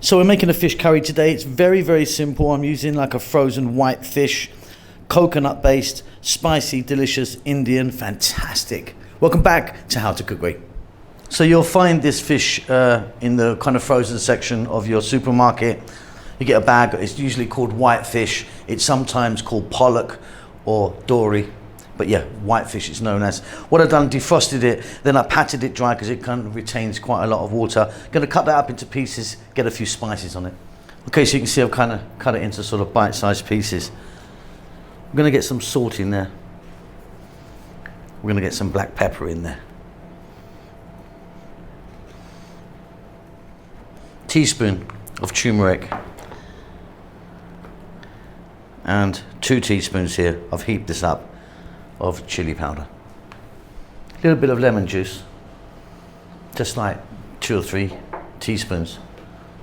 So we're making a fish curry today. It's very, very simple. I'm using like a frozen white fish, coconut based, spicy, delicious, Indian, fantastic. Welcome back to How to Cook Great. So you'll find this fish in the kind of frozen section of your supermarket. You get a bag, it's usually called white fish. It's sometimes called pollock or dory. But yeah, white fish it's known as. What I've done, defrosted it, then I patted it dry because it kind of retains quite a lot of water. Gonna cut that up into pieces, get a few spices on it. Okay, so you can see I've kind of cut it into sort of bite-sized pieces. I'm gonna get some salt in there. We're gonna get some black pepper in there. Teaspoon of turmeric. And 2 teaspoons here, I've heaped this up, of chili powder. A little bit of lemon juice, just like 2 or 3 teaspoons.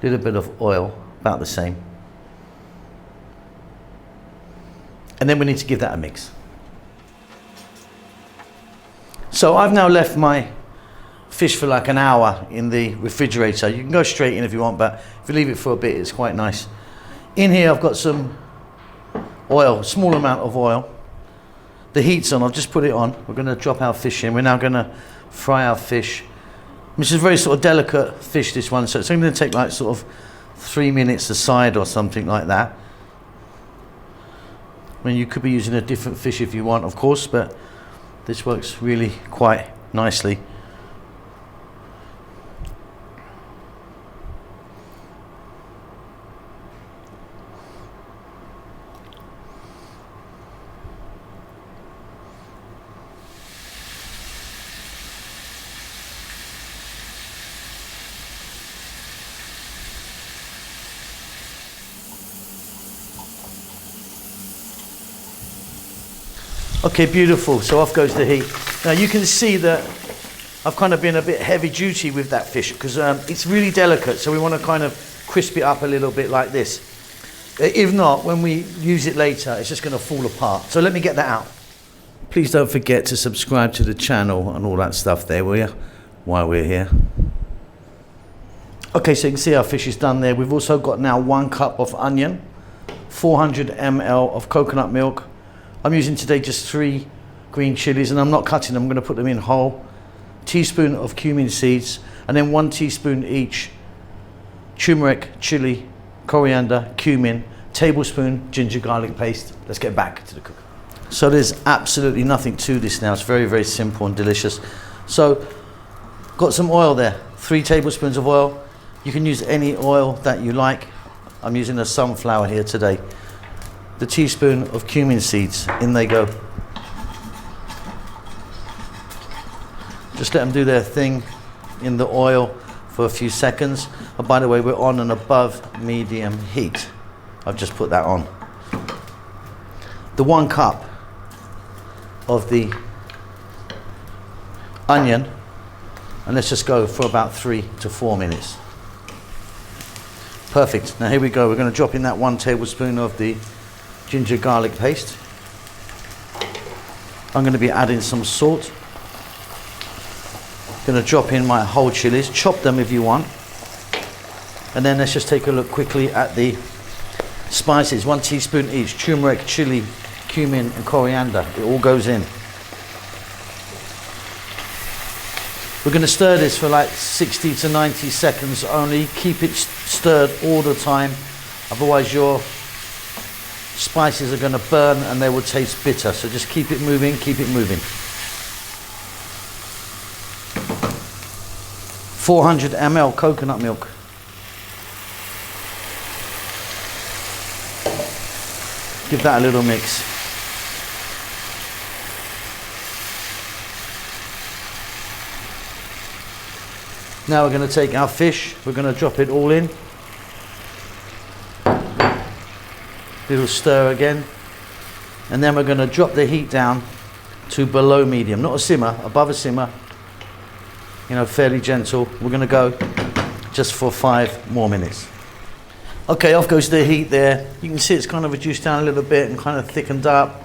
A little bit of oil, about the same. And then we need to give that a mix. So I've now left my fish for like an hour in the refrigerator. You can go straight in if you want, but if you leave it for a bit, it's quite nice. In here I've got some oil, small amount of oil. The heat's on, I've just put it on. We're gonna drop our fish in. We're now gonna fry our fish. Which is a very sort of delicate fish, this one, so it's only gonna take like sort of 3 minutes a side or something like that. I mean, you could be using a different fish if you want, of course, but this works really quite nicely. Okay, beautiful, so off goes the heat. Now you can see that I've kind of been a bit heavy duty with that fish because it's really delicate, so we want to kind of crisp it up a little bit like this. If not, when we use it later, it's just going to fall apart. So let me get that out. Please don't forget to subscribe to the channel and all that stuff there, will you, while we're here. Okay, so you can see our fish is done there. We've also got now 1 cup of onion, 400 ml of coconut milk. I'm using today just 3 green chilies, and I'm not cutting them, I'm going to put them in whole. Teaspoon of cumin seeds, and then 1 teaspoon each turmeric, chili, coriander, cumin, tablespoon ginger garlic paste. Let's get back to the cook. So there's absolutely nothing to this now. It's very, very simple and delicious. So got some oil there, 3 tablespoons of oil. You can use any oil that you like. I'm using a sunflower here today. The teaspoon of cumin seeds, in they go. Just let them do their thing in the oil for a few seconds. And by the way, we're on an above medium heat. I've just put that on. The 1 cup of the onion, and let's just go for about 3 to 4 minutes. Perfect. Now here we go. We're going to drop in that 1 tablespoon of the ginger garlic paste. I'm going to be adding some salt. Going to drop in my whole chilies, chop them if you want. And then let's just take a look quickly at the spices. 1 teaspoon each, turmeric, chili, cumin and coriander. It all goes in. We're going to stir this for like 60 to 90 seconds only. Keep it stirred all the time, otherwise your spices are going to burn and they will taste bitter. So just keep it moving, keep it moving. 400 ml coconut milk. Give that a little mix. Now we're going to take our fish, we're going to drop it all in. Little stir again, and then we're going to drop the heat down to below medium, not a simmer, above a simmer, you know, fairly gentle. We're going to go just for 5 more minutes. Okay, off goes the heat there. You can see it's kind of reduced down a little bit and kind of thickened up.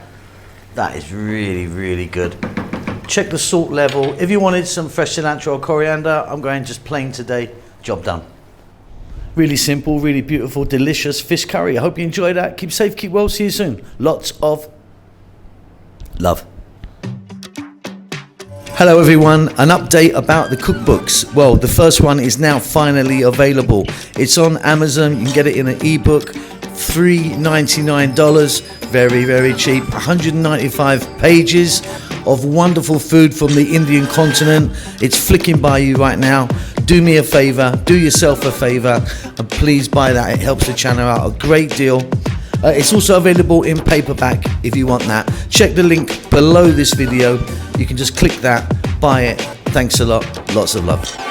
That is really, really good. Check the salt level. If you wanted some fresh cilantro or coriander, I'm going just plain today. Job done. Really simple, really beautiful, delicious fish curry. I hope you enjoy that. Keep safe, keep well. See you soon. Lots of love. Hello everyone, an update about the cookbooks. Well, the first one is now finally available. It's on Amazon. You can get it in an ebook, $3.99. Very, very cheap. 195 pages of wonderful food from the Indian continent. It's flicking by you right now. Do me a favor, do yourself a favor, and please buy that. It helps the channel out a great deal. It's also available in paperback if you want that. Check the link below this video. You can just click that, buy it. Thanks a lot. Lots of love.